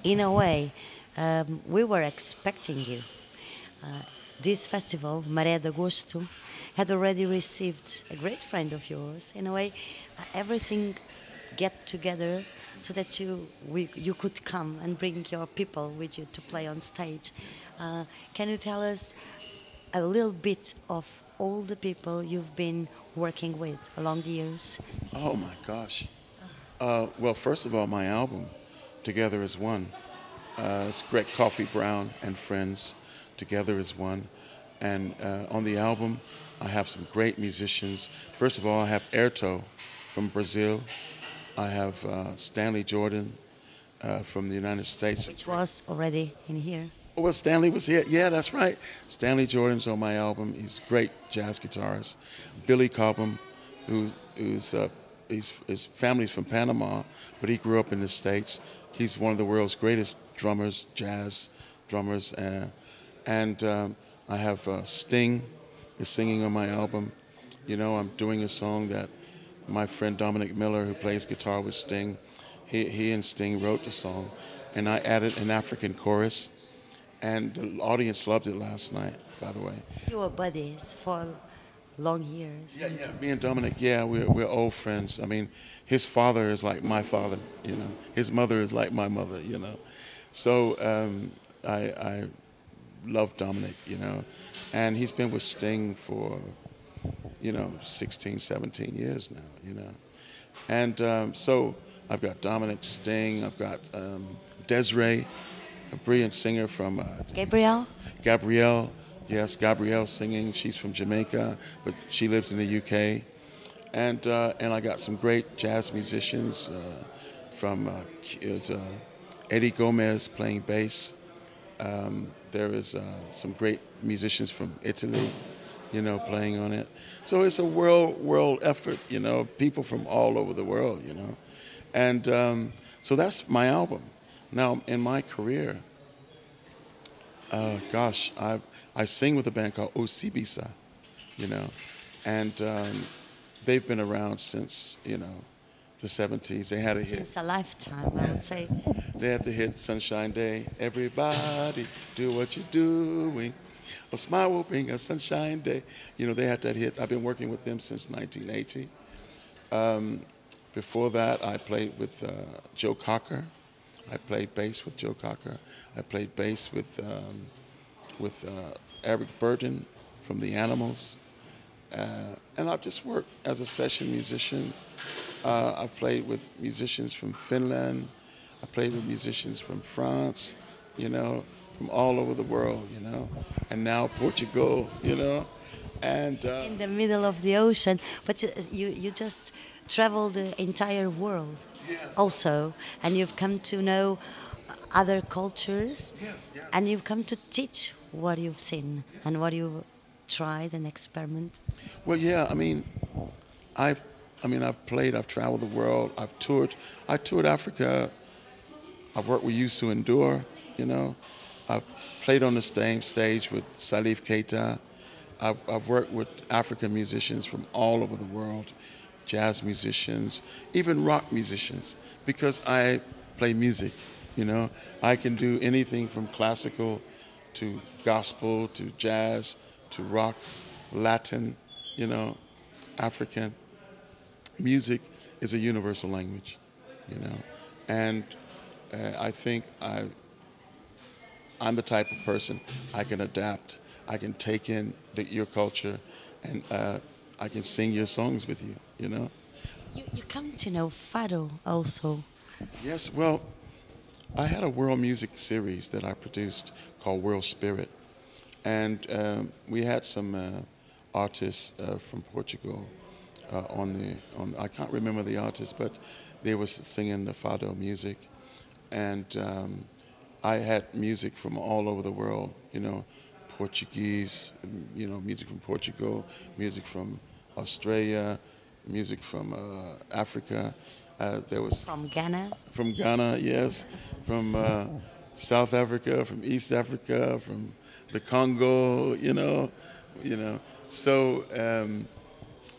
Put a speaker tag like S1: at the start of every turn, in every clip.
S1: in a way, we were expecting you. Uh, this festival, Maré de Agosto, had already received a great friend of yours. In a way, everything get together so that you could come and bring your people with you to play on stage. Can you tell us a little bit of all the people you've been working with along the years?
S2: Oh my gosh. Well, first of all, my album, Together as One. It's Gregg Kofi Brown and Friends, Together as One. And on the album, I have some great musicians. First of all, I have Airto from Brazil. I have Stanley Jordan from the United States.
S1: Which was already in here.
S2: Oh, well, Stanley was here. Yeah, that's right. Stanley Jordan's on my album. He's a great jazz guitarist. Billy Cobham, his family's from Panama, but he grew up in the States. He's one of the world's greatest drummers, jazz drummers. And I have Sting is singing on my album. You know, I'm doing a song that my friend Dominic Miller, who plays guitar with Sting, he and Sting wrote the song. And I added an African chorus. And the audience loved it last night, by the way.
S1: You were buddies for long years.
S2: Yeah, yeah. Me and Dominic, yeah, we're old friends. I mean, his father is like my father, you know. His mother is like my mother, you know. So I love Dominic, you know. And he's been with Sting for, 16, 17 years now, you know. And so I've got Dominic, Sting, I've got Desiree, a brilliant singer from
S1: Gabrielle?
S2: Gabrielle, yes, Gabrielle singing. She's from Jamaica, but she lives in the UK. And I got some great jazz musicians from Eddie Gomez playing bass. There is some great musicians from Italy, you know, playing on it. So it's a world effort, you know, people from all over the world, you know. And so that's my album. Now, in my career, I sing with a band called Osibisa, you know, and they've been around since, the 70s. They had a hit.
S1: Since a lifetime, I would say.
S2: They had the hit Sunshine Day. Everybody do what you're doing. A smile will bring a sunshine day. You know, they had that hit. I've been working with them since 1980. Before that, I played with Joe Cocker. I played bass with Joe Cocker. I played bass with Eric Burden from The Animals. And I've just worked as a session musician. I've played with musicians from Finland. I played with musicians from France, you know, from all over the world, you know, and now Portugal, you know. And
S1: in the middle of the ocean. But you just travel the entire world.
S2: Yeah.
S1: Also, and you've come to know other cultures,
S2: Yes, yes.
S1: and you've come to teach what you've seen and what you've tried and experiment.
S2: Well, yeah, I've played, I've traveled the world, I've toured. I toured Africa. I've worked with Youssou N'Dour, you know. I've played on the same stage with Salif Keita. I've worked with African musicians from all over the world, jazz musicians, even rock musicians, because I play music, you know. I can do anything from classical to gospel to jazz to rock, Latin, you know, African. Music is a universal language, you know. And I think I'm the type of person I can adapt. I can take in your culture, and I can sing your songs with you, you know.
S1: You come to know Fado also.
S2: Yes, well, I had a world music series that I produced called World Spirit, and we had some artists from Portugal I can't remember the artist, but they were singing the Fado music, and I had music from all over the world, you know, Portuguese, you know, music from Portugal, music from Australia, music from Africa. There was
S1: From Ghana.
S2: from Ghana, yes, from South Africa, from East Africa, from the Congo, you know. So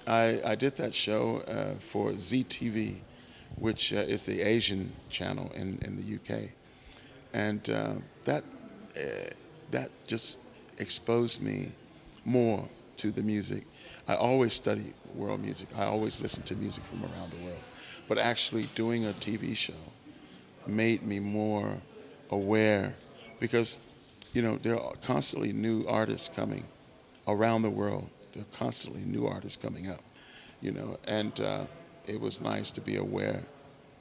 S2: I did that show for ZTV, which is the Asian channel in the UK. and that that just exposed me more to the music. I always study world music. I always listen to music from around the world. But actually doing a TV show made me more aware because, you know, there are constantly new artists coming around the world. There are constantly new artists coming up, you know, and it was nice to be aware.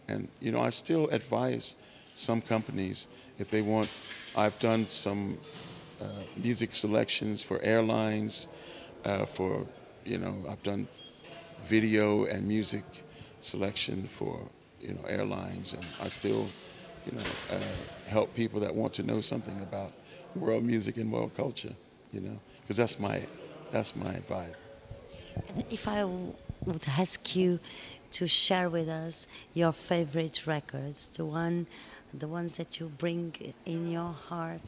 S2: And, you know, I still advise some companies if they want, I've done some music selections for airlines, for, you know, I've done video and music selection for, you know, airlines, and I still, you know, help people that want to know something about world music and world culture, you know, because that's my vibe.
S1: And if I would ask you to share with us your favorite records, the ones that you bring in your heart,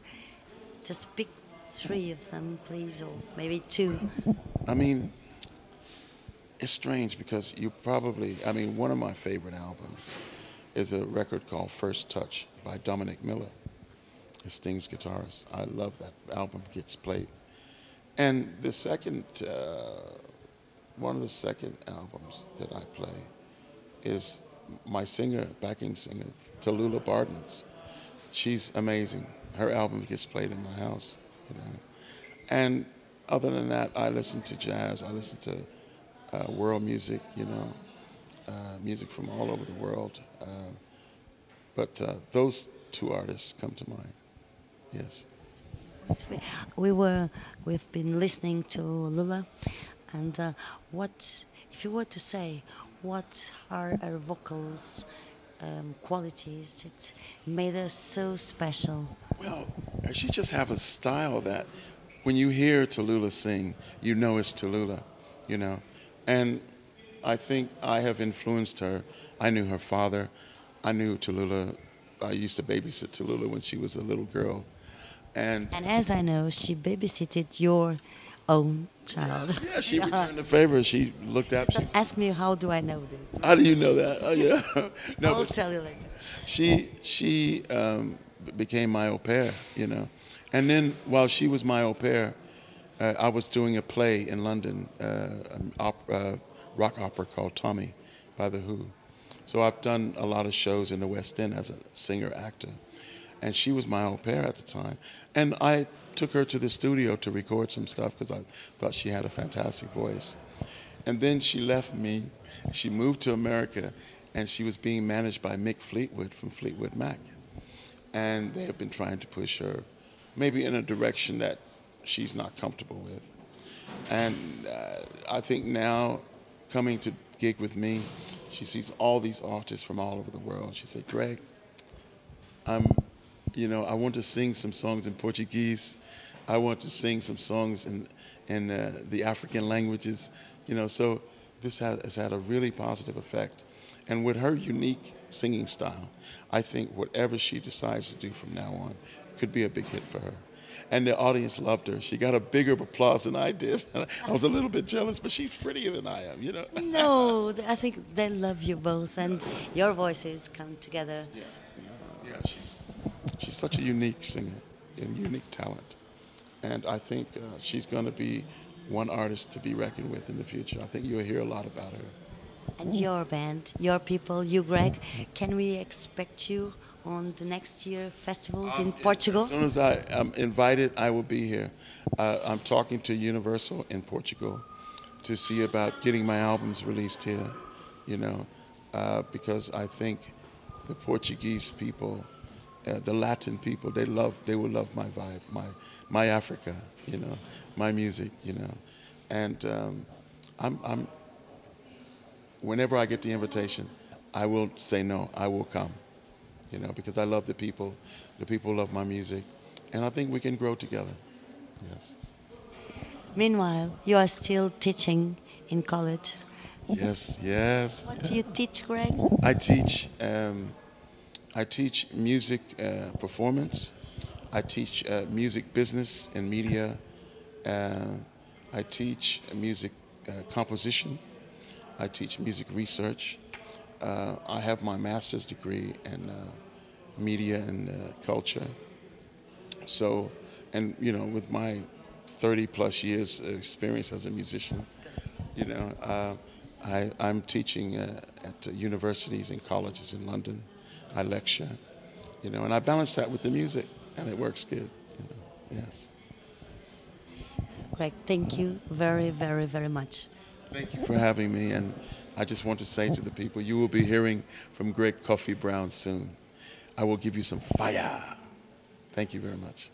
S1: just pick three of them, please, or maybe two.
S2: I mean, it's strange because you probably, I mean, one of my favorite albums is a record called First Touch by Dominic Miller. It's Sting's guitarist. I love that album, gets played. And the second, one of the second albums that I play is my singer, backing singer, Tallulah Barton's. She's amazing. Her album gets played in my house, you know. And other than that, I listen to jazz. I listen to world music, you know, music from all over the world. But those two artists come to mind. Yes.
S1: We've been listening to Lula, and what, if you were to say, what are her vocals qualities that made her so special?
S2: Well, she just have a style that when you hear Tallulah sing, you know it's Tallulah, you know. And I think I have influenced her. I knew her father. I knew Tallulah. I used to babysit Tallulah when she was a little girl. And
S1: And as I know, she babysitted your own child.
S2: yeah, she returned the favor. She looked after.
S1: Don't ask me how do I know this.
S2: How do you know that? Oh, yeah. No,
S1: I'll
S2: but
S1: tell you later.
S2: she became my au pair, you know. And then while she was my au pair, I was doing a play in London, rock opera called Tommy by The Who. So I've done a lot of shows in the West End as a singer-actor. And she was my au pair at the time. And I took her to the studio to record some stuff because I thought she had a fantastic voice. And then she left me. She moved to America, and she was being managed by Mick Fleetwood from Fleetwood Mac. And they have been trying to push her maybe in a direction that she's not comfortable with. And I think now, coming to gig with me, she sees all these artists from all over the world. She said, Greg, you know, I want to sing some songs in Portuguese. I want to sing some songs in the African languages. You know, so this has had a really positive effect. And with her unique singing style, I think whatever she decides to do from now on could be a big hit for her. And the audience loved her. She got a bigger applause than I did. I was a little bit jealous, but she's prettier than I am, you know.
S1: No, I think they love you both, and your voices come together.
S2: Yeah, yeah, she's such a unique singer and unique talent. And I think she's going to be one artist to be reckoned with in the future. I think you'll hear a lot about her.
S1: And your band, your people, you, Greg, can we expect you on the next year festivals in Portugal?
S2: As soon as I am invited, I will be here. I'm talking to Universal in Portugal to see about getting my albums released here, you know, because I think the Portuguese people, the Latin people, they will love my vibe, my Africa, you know, my music, you know, and I'm whenever I get the invitation, I will say no, I will come, you know, because I love the people love my music, and I think we can grow together. Yes.
S1: Meanwhile, you are still teaching in college.
S2: Yes, yes.
S1: What do you teach, Greg?
S2: I teach music performance. I teach music business and media. I teach music composition. I teach music research. I have my master's degree media and culture. So, and with my 30 plus years experience as a musician, I'm teaching at universities and colleges in London. I lecture, and I balance that with the music, and it works good. Yes.
S1: Greg, thank you very, very, very much.
S2: Thank you for having me, and I just want to say to the people, you will be hearing from Gregg Kofi Brown soon. I will give you some fire. Thank you very much.